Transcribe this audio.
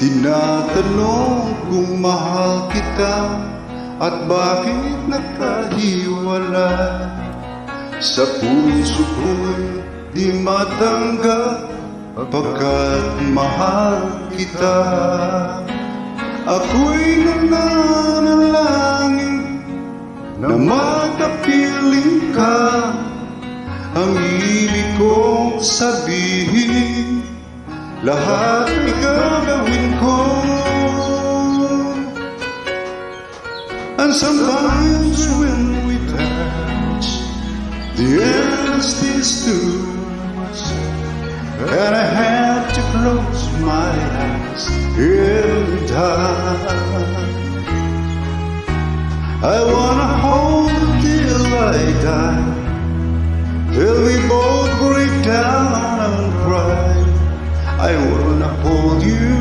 Tinatanong kung mahal kita at bakit nakahiwala. Sa puso ko'y di matanggap pagkat mahal kita. Ako'y nananalangin na makapiling ka. Ang ibig kong sabihin, lahat ay gagawin ko. And sometimes when we touch, the air is too much, and I have to close my eyes every time. I wanna hold you till I die, till we both break down and cry. I wanna hold you.